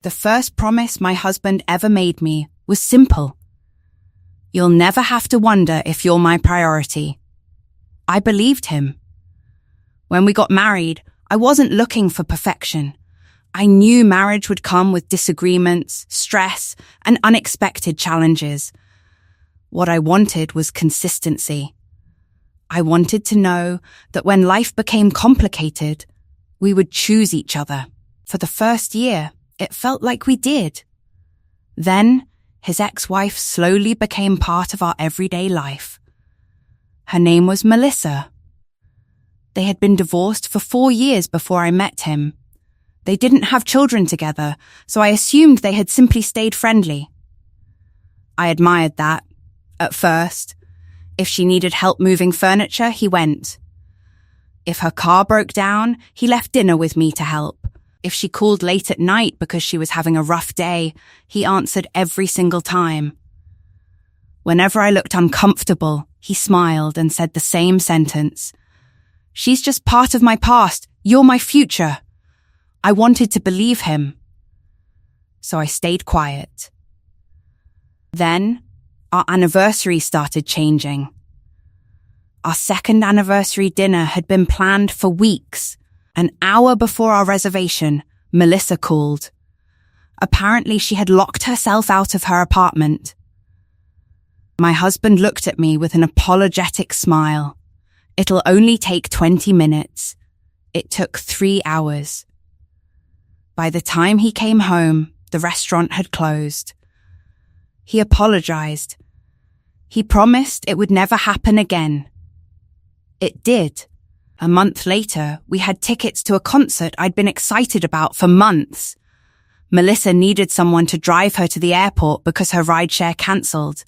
The first promise my husband ever made me was simple. You'll never have to wonder if you're my priority. I believed him. When we got married, I wasn't looking for perfection. I knew marriage would come with disagreements, stress, and unexpected challenges. What I wanted was consistency. I wanted to know that when life became complicated, we would choose each other. For the first year, it felt like we did. Then, his ex-wife slowly became part of our everyday life. Her name was Melissa. They had been divorced for 4 years before I met him. They didn't have children together, so I assumed they had simply stayed friendly. I admired that, at first. If she needed help moving furniture, he went. If her car broke down, he left dinner with me to help. If she called late at night because she was having a rough day, he answered every single time. Whenever I looked uncomfortable, he smiled and said the same sentence. She's just part of my past. You're my future. I wanted to believe him. So I stayed quiet. Then, our anniversary started changing. Our second anniversary dinner had been planned for weeks. An hour before our reservation, Melissa called. Apparently, she had locked herself out of her apartment. My husband looked at me with an apologetic smile. It'll only take 20 minutes. It took 3 hours. By the time he came home, the restaurant had closed. He apologized. He promised it would never happen again. It did. A month later, we had tickets to a concert I'd been excited about for months. Melissa needed someone to drive her to the airport because her rideshare cancelled.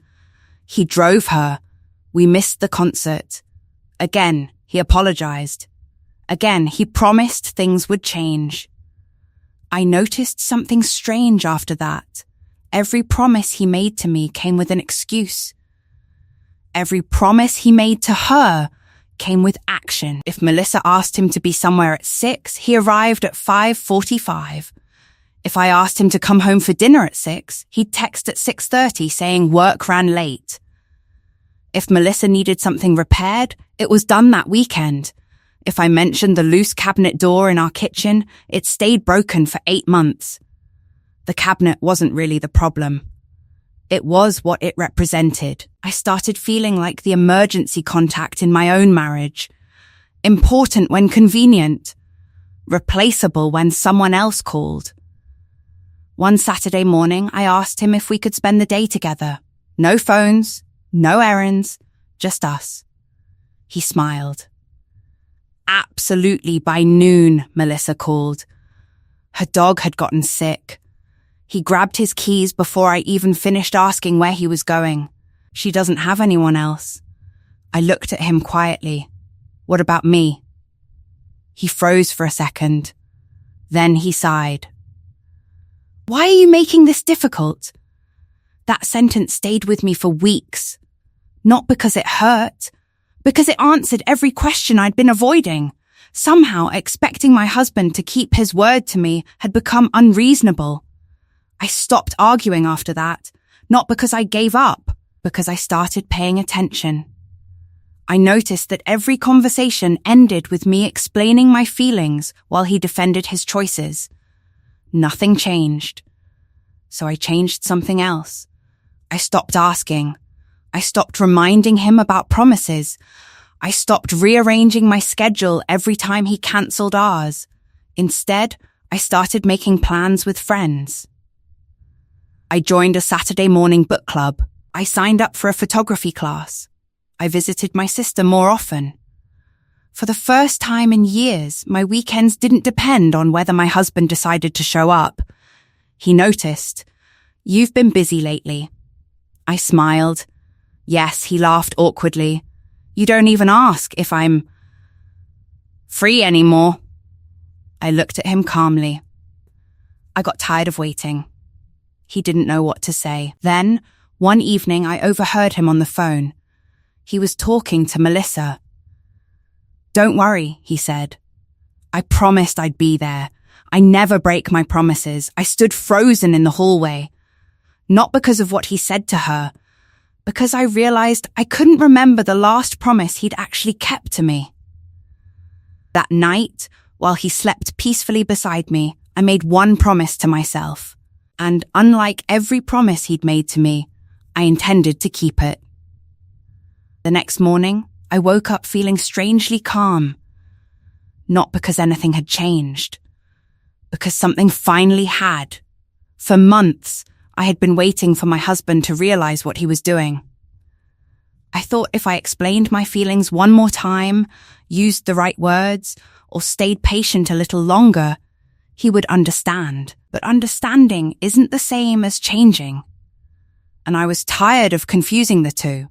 He drove her. We missed the concert. Again, he apologized. Again, he promised things would change. I noticed something strange after that. Every promise he made to me came with an excuse. Every promise he made to her came with action. If Melissa asked him to be somewhere at 6, he arrived at 5:45. If I asked him to come home for dinner at 6, he'd text at 6:30 saying work ran late. If Melissa needed something repaired, it was done that weekend. If I mentioned the loose cabinet door in our kitchen, it stayed broken for 8 months. The cabinet wasn't really the problem. It was what it represented. I started feeling like the emergency contact in my own marriage. Important when convenient. Replaceable when someone else called. One Saturday morning, I asked him if we could spend the day together. No phones, no errands, just us. He smiled. Absolutely by noon, Melissa called. Her dog had gotten sick. He grabbed his keys before I even finished asking where he was going. She doesn't have anyone else. I looked at him quietly. What about me? He froze for a second. Then he sighed. Why are you making this difficult? That sentence stayed with me for weeks. Not because it hurt, because it answered every question I'd been avoiding. Somehow, expecting my husband to keep his word to me had become unreasonable. I stopped arguing after that, not because I gave up, because I started paying attention. I noticed that every conversation ended with me explaining my feelings while he defended his choices. Nothing changed. So I changed something else. I stopped asking. I stopped reminding him about promises. I stopped rearranging my schedule every time he cancelled ours. Instead, I started making plans with friends. I joined a Saturday morning book club. I signed up for a photography class. I visited my sister more often. For the first time in years, my weekends didn't depend on whether my husband decided to show up. He noticed. You've been busy lately. I smiled. Yes, he laughed awkwardly. You don't even ask if I'm free anymore. I looked at him calmly. I got tired of waiting. He didn't know what to say. Then, one evening, I overheard him on the phone. He was talking to Melissa. Don't worry, he said. I promised I'd be there. I never break my promises. I stood frozen in the hallway. Not because of what he said to her, because I realized I couldn't remember the last promise he'd actually kept to me. That night, while he slept peacefully beside me, I made one promise to myself. And unlike every promise he'd made to me, I intended to keep it. The next morning, I woke up feeling strangely calm. Not because anything had changed, because something finally had. For months, I had been waiting for my husband to realize what he was doing. I thought if I explained my feelings one more time, used the right words, or stayed patient a little longer, he would understand. But understanding isn't the same as changing. And I was tired of confusing the two.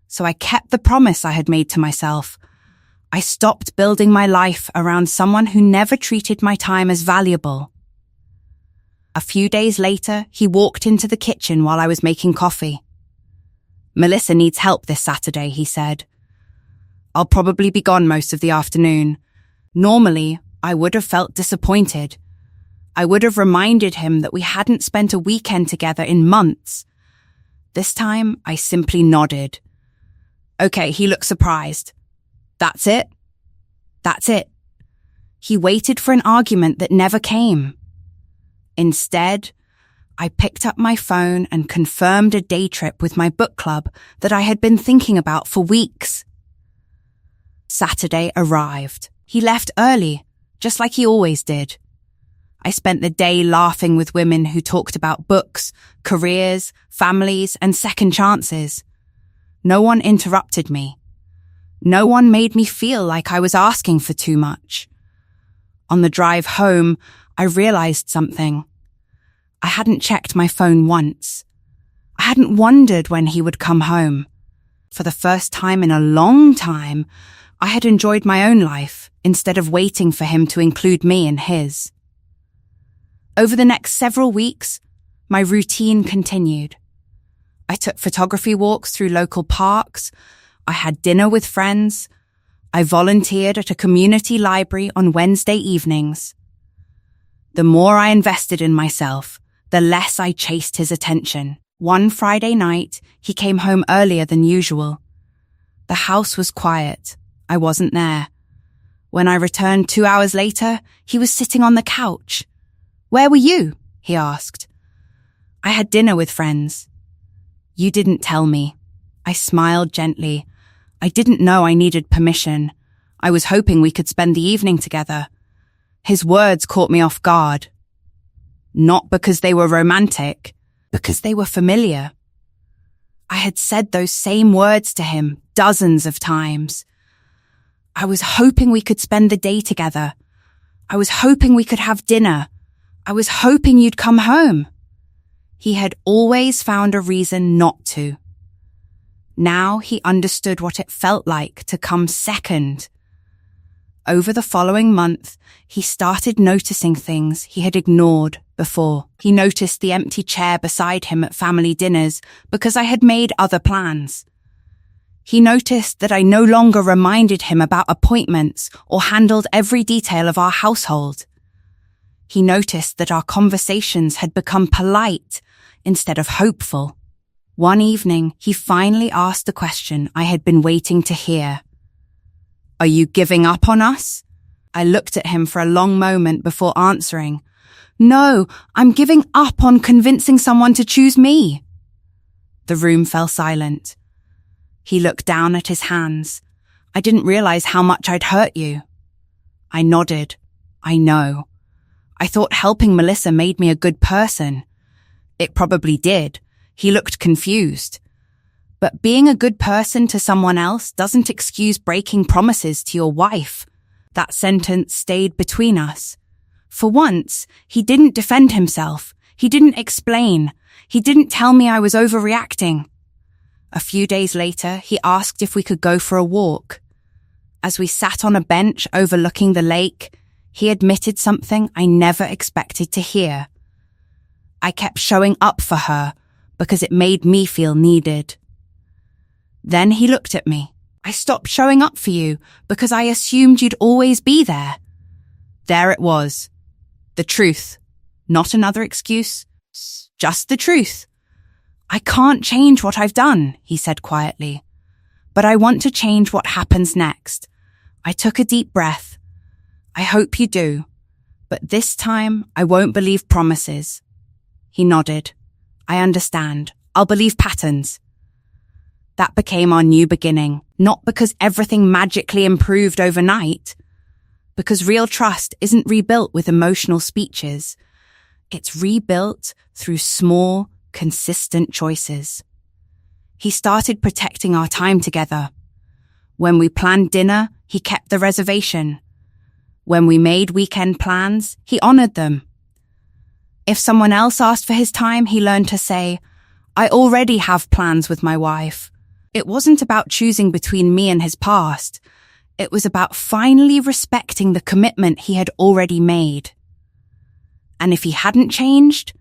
So I kept the promise I had made to myself. I stopped building my life around someone who never treated my time as valuable. A few days later, he walked into the kitchen while I was making coffee. "Melissa needs help this Saturday," he said. "I'll probably be gone most of the afternoon." Normally, I would have felt disappointed. I would have reminded him that we hadn't spent a weekend together in months. This time, I simply nodded. Okay, he looked surprised. That's it? That's it. He waited for an argument that never came. Instead, I picked up my phone and confirmed a day trip with my book club that I had been thinking about for weeks. Saturday arrived. He left early, just like he always did. I spent the day laughing with women who talked about books, careers, families, and second chances. No one interrupted me. No one made me feel like I was asking for too much. On the drive home, I realized something. I hadn't checked my phone once. I hadn't wondered when he would come home. For the first time in a long time, I had enjoyed my own life instead of waiting for him to include me in his. Over the next several weeks, my routine continued. I took photography walks through local parks. I had dinner with friends. I volunteered at a community library on Wednesday evenings. The more I invested in myself, the less I chased his attention. One Friday night, he came home earlier than usual. The house was quiet. I wasn't there. When I returned 2 hours later, he was sitting on the couch. "Where were you?" he asked. "I had dinner with friends." "You didn't tell me." I smiled gently. I didn't know I needed permission. I was hoping we could spend the evening together. His words caught me off guard. Not because they were romantic, because they were familiar. I had said those same words to him dozens of times. I was hoping we could spend the day together. I was hoping we could have dinner. I was hoping you'd come home. He had always found a reason not to. Now he understood what it felt like to come second. Over the following month, he started noticing things he had ignored before. He noticed the empty chair beside him at family dinners because I had made other plans. He noticed that I no longer reminded him about appointments or handled every detail of our household. He noticed that our conversations had become polite instead of hopeful. One evening, he finally asked the question I had been waiting to hear. "Are you giving up on us?" I looked at him for a long moment before answering. "No, I'm giving up on convincing someone to choose me." The room fell silent. He looked down at his hands. "I didn't realize how much I'd hurt you." I nodded. "I know. I thought helping Melissa made me a good person." It probably did. He looked confused. But being a good person to someone else doesn't excuse breaking promises to your wife. That sentence stayed between us. For once, he didn't defend himself. He didn't explain. He didn't tell me I was overreacting. A few days later, he asked if we could go for a walk. As we sat on a bench overlooking the lake, he admitted something I never expected to hear. I kept showing up for her because it made me feel needed. Then he looked at me. "I stopped showing up for you because I assumed you'd always be there." There it was. The truth. Not another excuse. Just the truth. I can't change what I've done, he said quietly. But I want to change what happens next. I took a deep breath. I hope you do. But this time, I won't believe promises. He nodded. I understand. I'll believe patterns. That became our new beginning, not because everything magically improved overnight, because real trust isn't rebuilt with emotional speeches. It's rebuilt through small, consistent choices. He started protecting our time together. When we planned dinner, he kept the reservation. When we made weekend plans, he honored them. If someone else asked for his time, he learned to say, I already have plans with my wife. It wasn't about choosing between me and his past. It was about finally respecting the commitment he had already made. And if he hadn't changed,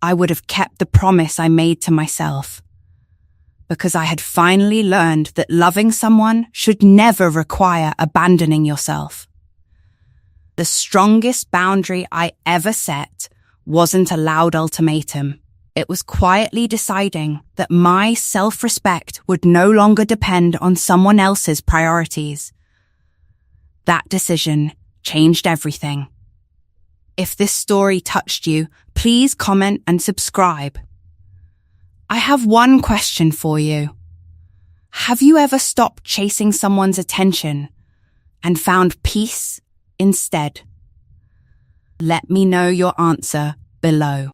I would have kept the promise I made to myself. Because I had finally learned that loving someone should never require abandoning yourself. The strongest boundary I ever set wasn't a loud ultimatum. It was quietly deciding that my self-respect would no longer depend on someone else's priorities. That decision changed everything. If this story touched you, please comment and subscribe. I have one question for you. Have you ever stopped chasing someone's attention and found peace instead? Let me know your answer below.